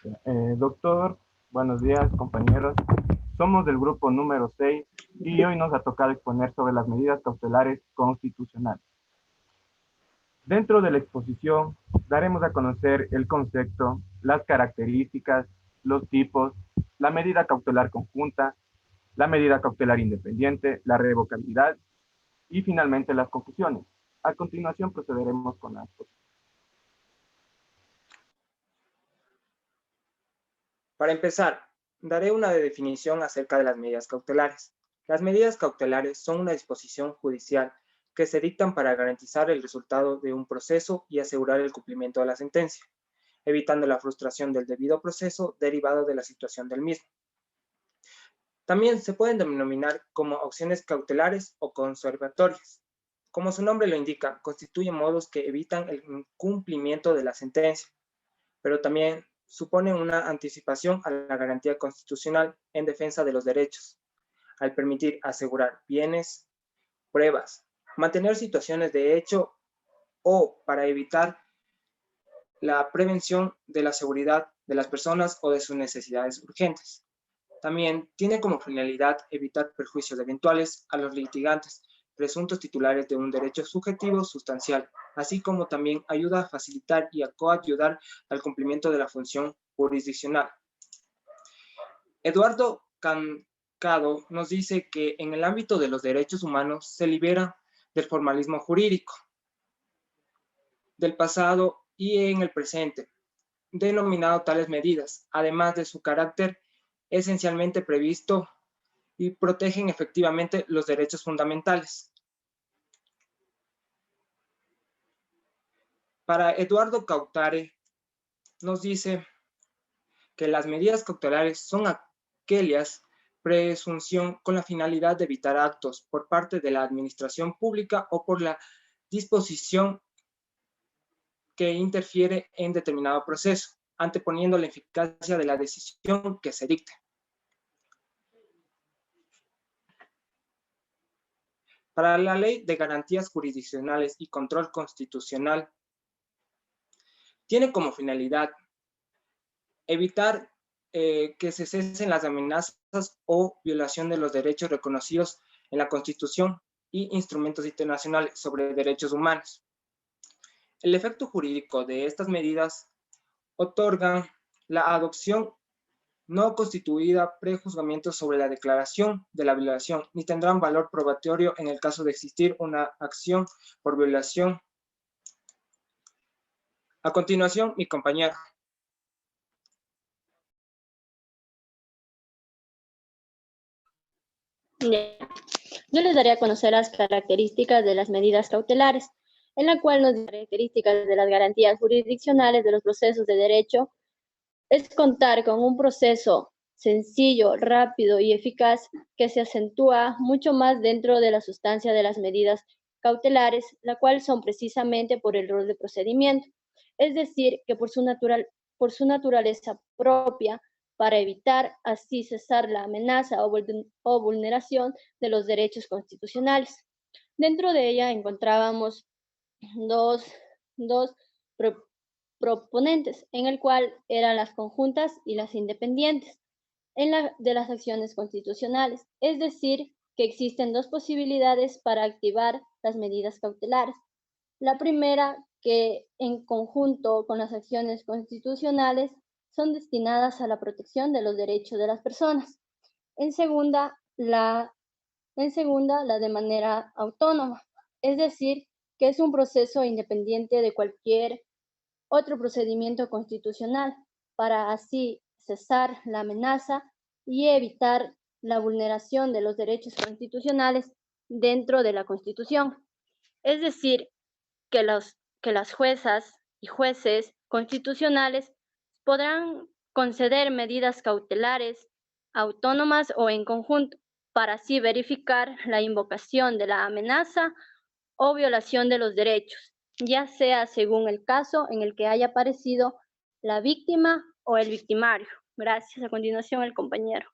Doctor, buenos días, compañeros. Somos del grupo número 6 y hoy nos ha tocado exponer sobre las medidas cautelares constitucionales. Dentro de la exposición daremos a conocer el concepto, las características, los tipos, la medida cautelar conjunta, la medida cautelar independiente, la revocabilidad y finalmente las conclusiones. A continuación procederemos con la exposición. Para empezar, daré una definición acerca de las medidas cautelares. Las medidas cautelares son una disposición judicial que se dictan para garantizar el resultado de un proceso y asegurar el cumplimiento de la sentencia, evitando la frustración del debido proceso derivado de la situación del mismo. También se pueden denominar como opciones cautelares o conservatorias. Como su nombre lo indica, constituyen modos que evitan el incumplimiento de la sentencia, pero también suponen una anticipación a la garantía constitucional en defensa de los derechos, al permitir asegurar bienes, pruebas, mantener situaciones de hecho o para evitar la prevención de la seguridad de las personas o de sus necesidades urgentes. También tiene como finalidad evitar perjuicios eventuales a los litigantes, presuntos titulares de un derecho subjetivo sustancial, así como también ayuda a facilitar y a coayudar al cumplimiento de la función jurisdiccional. Eduardo Cancado nos dice que en el ámbito de los derechos humanos se libera del formalismo jurídico, del pasado y en el presente, denominado tales medidas, además de su carácter esencialmente previsto y protegen efectivamente los derechos fundamentales. Para Eduardo Cautare, nos dice que las medidas cautelares son aquellas presunción con la finalidad de evitar actos por parte de la administración pública o por la disposición que interfiere en determinado proceso, anteponiendo la eficacia de la decisión que se dicte. Para la Ley de Garantías Jurisdiccionales y Control Constitucional, tiene como finalidad evitar que se cesen las amenazas o violación de los derechos reconocidos en la Constitución y instrumentos internacionales sobre derechos humanos. El efecto jurídico de estas medidas otorga la adopción no constituida prejuzgamientos sobre la declaración de la violación, ni tendrán valor probatorio en el caso de existir una acción por violación. A continuación, mi compañero. Yo les daré a conocer las características de las medidas cautelares, en la cual las características de las garantías jurisdiccionales de los procesos de derecho es contar con un proceso sencillo, rápido y eficaz que se acentúa mucho más dentro de la sustancia de las medidas cautelares, la cual son precisamente por el rol de procedimiento, es decir, que por su naturaleza propia, para evitar así cesar la amenaza o vulneración de los derechos constitucionales. Dentro de ella encontrábamos dos proponentes, en el cual eran las conjuntas y las independientes de las acciones constitucionales, es decir, que existen dos posibilidades para activar las medidas cautelares. La primera, que en conjunto con las acciones constitucionales son destinadas a la protección de los derechos de las personas. En segunda, la de manera autónoma, es decir, que es un proceso independiente de cualquier otro procedimiento constitucional, para así cesar la amenaza y evitar la vulneración de los derechos constitucionales dentro de la Constitución. Es decir, que las juezas y jueces constitucionales podrán conceder medidas cautelares autónomas o en conjunto para así verificar la invocación de la amenaza o violación de los derechos, ya sea según el caso en el que haya aparecido la víctima o el victimario. Gracias. A continuación, el compañero.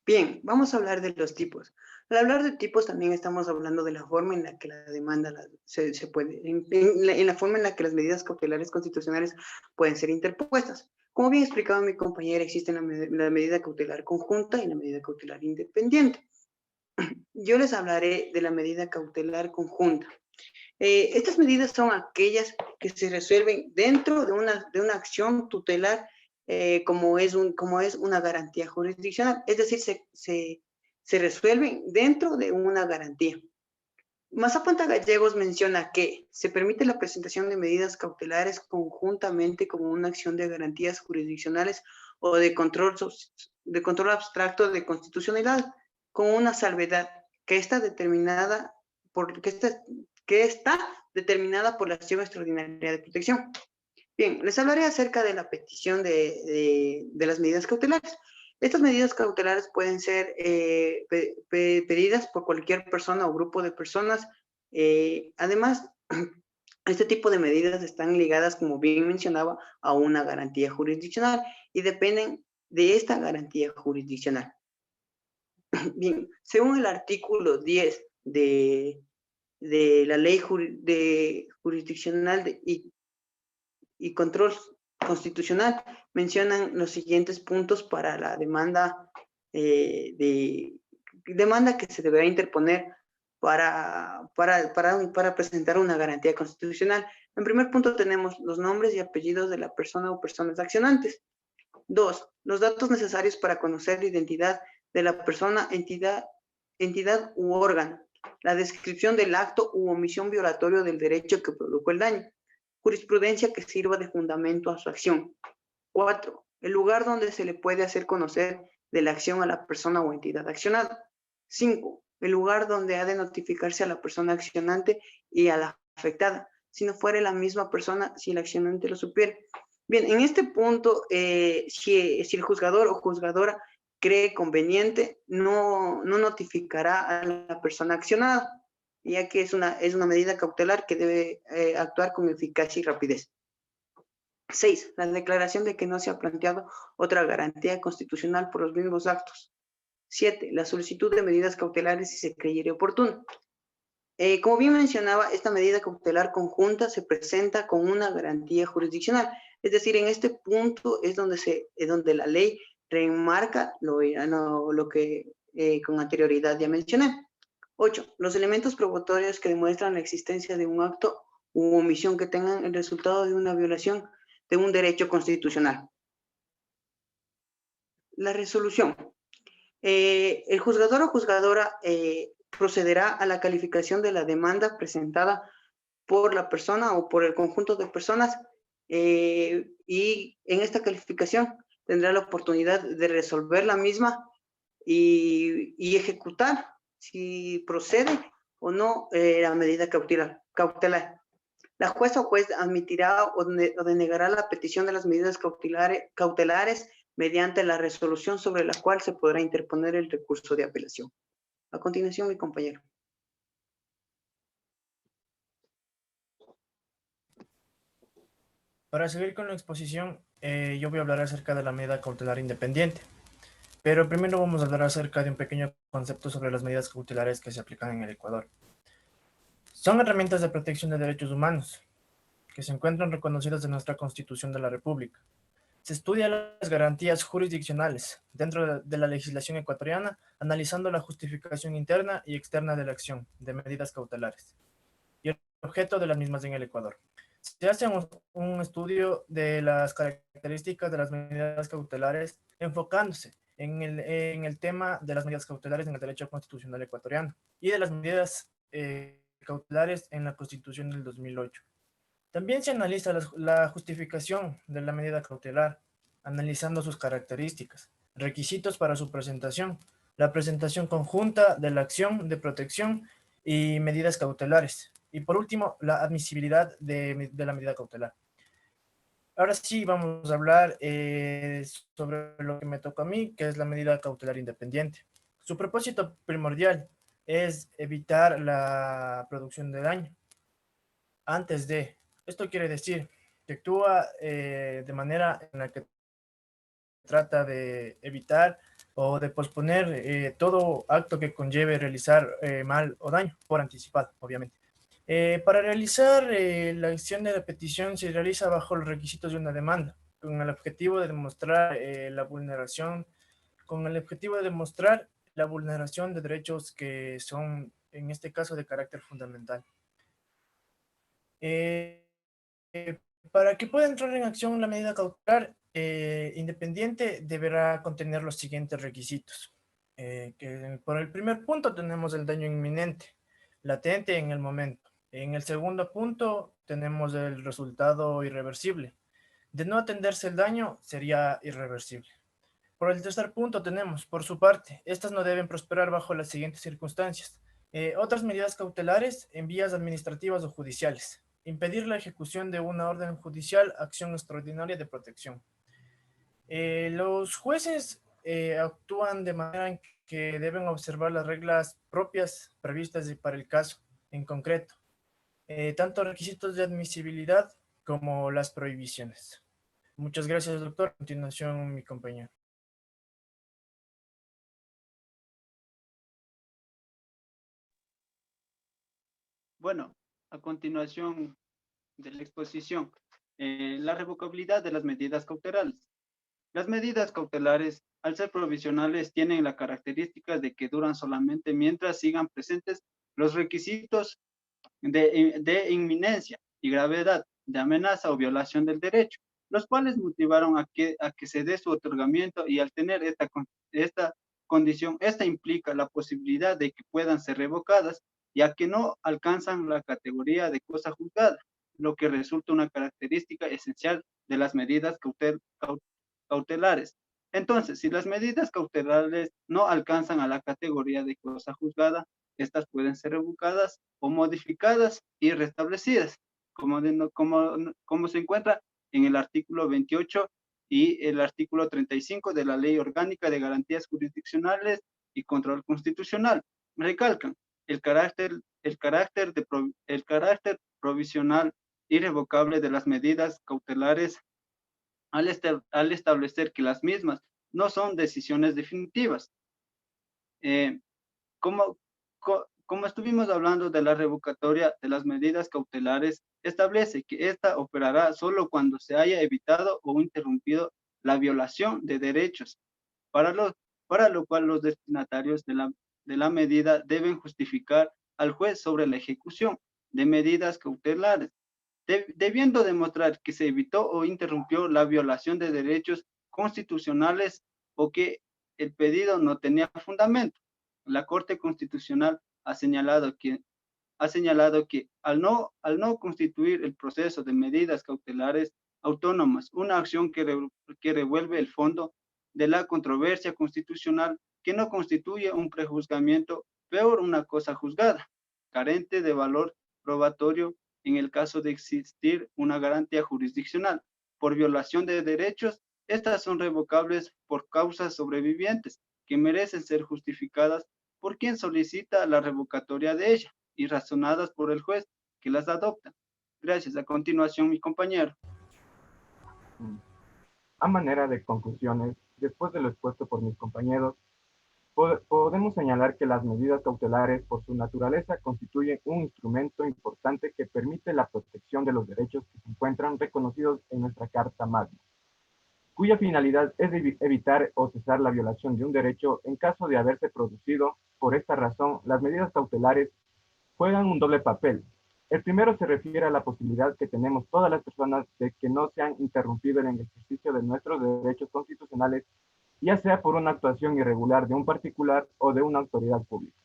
Bien, vamos a hablar de los tipos. Al hablar de tipos también estamos hablando de la forma en la que la demanda se puede, en la forma en la que las medidas cautelares constitucionales pueden ser interpuestas. Como bien explicaba mi compañera, existe la medida cautelar conjunta y la medida cautelar independiente. Yo les hablaré de la medida cautelar conjunta. Estas medidas son aquellas que se resuelven dentro de una acción tutelar como es una garantía jurisdiccional, es decir, se resuelven dentro de una garantía. Mazzaponte Gallegos menciona que se permite la presentación de medidas cautelares conjuntamente como una acción de garantías jurisdiccionales o de control abstracto de constitucionalidad, con una salvedad que está determinada por la acción extraordinaria de protección. Bien, les hablaré acerca de la petición de las medidas cautelares. Estas medidas cautelares pueden ser pedidas por cualquier persona o grupo de personas. Además, este tipo de medidas están ligadas, como bien mencionaba, a una garantía jurisdiccional y dependen de esta garantía jurisdiccional. Bien, según el artículo 10 de la ley jurisdiccional y control constitucional, mencionan los siguientes puntos para la demanda que se deberá interponer para presentar una garantía constitucional. En primer punto tenemos los nombres y apellidos de la persona o personas accionantes. 2. Los datos necesarios para conocer la identidad de la persona, entidad u órgano. La descripción del acto u omisión violatorio del derecho que produjo el daño. Jurisprudencia que sirva de fundamento a su acción. 4. El lugar donde se le puede hacer conocer de la acción a la persona o entidad accionada. 5. El lugar donde ha de notificarse a la persona accionante y a la afectada, si no fuere la misma persona, si el accionante lo supiere. Bien, en este punto, si el juzgador o juzgadora cree conveniente, no notificará a la persona accionada, ya que es una medida cautelar que debe actuar con eficacia y rapidez. 6. La declaración de que no se ha planteado otra garantía constitucional por los mismos actos. 7. La solicitud de medidas cautelares si se creyere oportuno. Como bien mencionaba, esta medida cautelar conjunta se presenta con una garantía jurisdiccional. Es decir, en este punto es donde la ley remarca lo que con anterioridad ya mencioné. 8. Los elementos probatorios que demuestran la existencia de un acto u omisión que tengan el resultado de una violación de un derecho constitucional. La resolución. El juzgador o juzgadora procederá a la calificación de la demanda presentada por la persona o por el conjunto de personas y en esta calificación tendrá la oportunidad de resolver la misma y ejecutar si procede o no la medida cautelar. La jueza o juez admitirá o denegará la petición de las medidas cautelares mediante la resolución sobre la cual se podrá interponer el recurso de apelación. A continuación, mi compañero. Para seguir con la exposición, yo voy a hablar acerca de la medida cautelar independiente. Pero primero vamos a hablar acerca de un pequeño concepto sobre las medidas cautelares que se aplican en el Ecuador. Son herramientas de protección de derechos humanos que se encuentran reconocidas en nuestra Constitución de la República. Se estudian las garantías jurisdiccionales dentro de la legislación ecuatoriana, analizando la justificación interna y externa de la acción de medidas cautelares y el objeto de las mismas en el Ecuador. Se hace un estudio de las características de las medidas cautelares enfocándose en el tema de las medidas cautelares en el derecho constitucional ecuatoriano y de las medidas cautelares en la Constitución del 2008. También se analiza la justificación de la medida cautelar, analizando sus características, requisitos para su presentación, la presentación conjunta de la acción de protección y medidas cautelares. Y por último, la admisibilidad de la medida cautelar. Ahora sí vamos a hablar sobre lo que me toca a mí, que es la medida cautelar independiente. Su propósito primordial es evitar la producción de daño. Esto quiere decir que actúa de manera en la que trata de evitar o de posponer todo acto que conlleve realizar mal o daño por anticipado, obviamente. Para realizar la acción de petición se realiza bajo los requisitos de una demanda, con el objetivo de demostrar con el objetivo de demostrar la vulneración de derechos que son, en este caso, de carácter fundamental. Eh, para que pueda entrar en acción la medida cautelar independiente, deberá contener los siguientes requisitos. Que por el primer punto tenemos el daño inminente, latente en el momento. En el segundo punto tenemos el resultado irreversible. De no atenderse el daño, sería irreversible. Por el tercer punto tenemos, por su parte, estas no deben prosperar bajo las siguientes circunstancias. Otras medidas cautelares en vías administrativas o judiciales. Impedir la ejecución de una orden judicial, acción extraordinaria de protección. Los jueces actúan de manera en que deben observar las reglas propias previstas para el caso en concreto, tanto requisitos de admisibilidad como las prohibiciones. Muchas gracias, doctor. A continuación, mi compañero. Bueno, a continuación de la exposición, la revocabilidad de las medidas cautelares. Las medidas cautelares, al ser provisionales, tienen la característica de que duran solamente mientras sigan presentes los requisitos de inminencia y gravedad, de amenaza o violación del derecho, los cuales motivaron a que se dé su otorgamiento, y al tener esta condición, esta implica la posibilidad de que puedan ser revocadas, ya que no alcanzan la categoría de cosa juzgada, lo que resulta una característica esencial de las medidas cautelares. Entonces, si las medidas cautelares no alcanzan a la categoría de cosa juzgada, estas pueden ser revocadas o modificadas y restablecidas, como se encuentra en el artículo 28 y el artículo 35 de la Ley Orgánica de Garantías Jurisdiccionales y Control Constitucional. Recalcan el carácter provisional irrevocable de las medidas cautelares al establecer que las mismas no son decisiones definitivas. Como, como estuvimos hablando de la revocatoria de las medidas cautelares, establece que ésta operará solo cuando se haya evitado o interrumpido la violación de derechos, para lo cual los destinatarios de la medida deben justificar al juez sobre la ejecución de medidas cautelares, debiendo demostrar que se evitó o interrumpió la violación de derechos constitucionales o que el pedido no tenía fundamento. La Corte Constitucional ha señalado que al no constituir el proceso de medidas cautelares autónomas una acción que revuelve el fondo de la controversia constitucional, que no constituye un prejuzgamiento, peor una cosa juzgada, carente de valor probatorio en el caso de existir una garantía jurisdiccional por violación de derechos, estas son revocables por causas sobrevivientes que merecen ser justificadas por quien solicita la revocatoria de ella y razonadas por el juez que las adopta. Gracias. A continuación, mi compañero. A manera de conclusiones, después de lo expuesto por mis compañeros, podemos señalar que las medidas cautelares, por su naturaleza, constituyen un instrumento importante que permite la protección de los derechos que se encuentran reconocidos en nuestra Carta Magna, cuya finalidad es evitar o cesar la violación de un derecho en caso de haberse producido. Por esta razón, las medidas cautelares juegan un doble papel. El primero se refiere a la posibilidad que tenemos todas las personas de que no sean interrumpidos en el ejercicio de nuestros derechos constitucionales, ya sea por una actuación irregular de un particular o de una autoridad pública.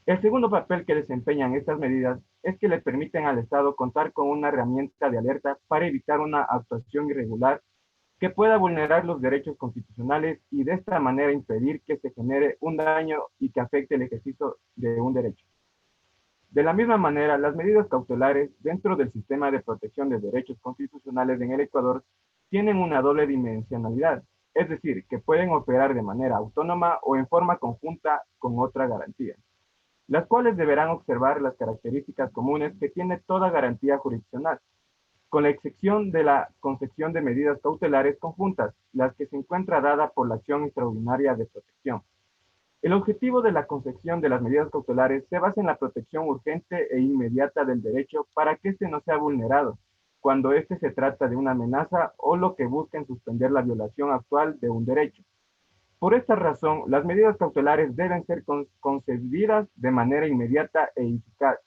El segundo papel que desempeñan estas medidas es que le permiten al Estado contar con una herramienta de alerta para evitar una actuación irregular que pueda vulnerar los derechos constitucionales y de esta manera impedir que se genere un daño y que afecte el ejercicio de un derecho. De la misma manera, las medidas cautelares dentro del sistema de protección de derechos constitucionales en el Ecuador tienen una doble dimensionalidad, es decir, que pueden operar de manera autónoma o en forma conjunta con otra garantía, las cuales deberán observar las características comunes que tiene toda garantía jurisdiccional, con la excepción de la concesión de medidas cautelares conjuntas, las que se encuentra dada por la acción extraordinaria de protección. El objetivo de la concesión de las medidas cautelares se basa en la protección urgente e inmediata del derecho para que éste no sea vulnerado, cuando éste se trata de una amenaza o lo que busca en suspender la violación actual de un derecho. Por esta razón, las medidas cautelares deben ser concedidas de manera inmediata e eficaz,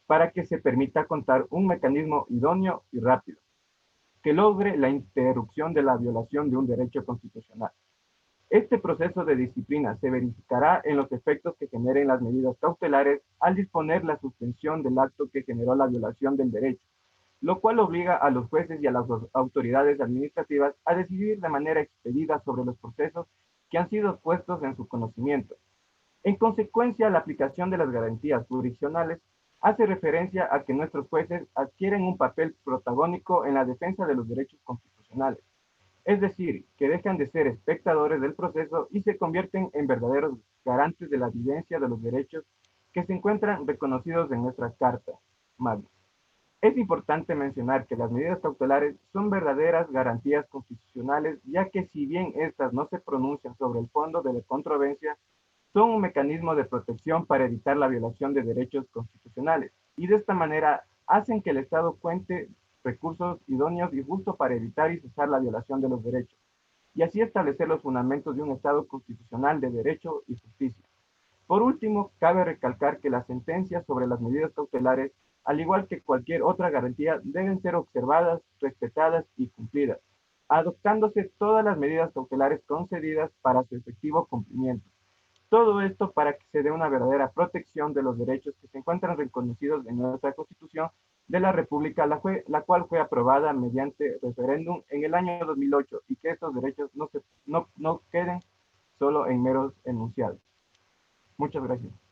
para que se permita contar un mecanismo idóneo y rápido, que logre la interrupción de la violación de un derecho constitucional. Este proceso de disciplina se verificará en los efectos que generen las medidas cautelares al disponer la suspensión del acto que generó la violación del derecho, lo cual obliga a los jueces y a las autoridades administrativas a decidir de manera expedita sobre los procesos que han sido puestos en su conocimiento. En consecuencia, la aplicación de las garantías jurisdiccionales hace referencia a que nuestros jueces adquieren un papel protagónico en la defensa de los derechos constitucionales. Es decir, que dejan de ser espectadores del proceso y se convierten en verdaderos garantes de la vivencia de los derechos que se encuentran reconocidos en nuestra Carta Magna. Es importante mencionar que las medidas cautelares son verdaderas garantías constitucionales, ya que si bien estas no se pronuncian sobre el fondo de la controversia, son un mecanismo de protección para evitar la violación de derechos constitucionales y de esta manera hacen que el Estado cuente recursos idóneos y justos para evitar y cesar la violación de los derechos, y así establecer los fundamentos de un Estado constitucional de derecho y justicia. Por último, cabe recalcar que las sentencias sobre las medidas cautelares, al igual que cualquier otra garantía, deben ser observadas, respetadas y cumplidas, adoptándose todas las medidas cautelares concedidas para su efectivo cumplimiento. Todo esto para que se dé una verdadera protección de los derechos que se encuentran reconocidos en nuestra Constitución de la República, la cual fue aprobada mediante referéndum en el año 2008 y que estos derechos no queden solo en meros enunciados. Muchas gracias.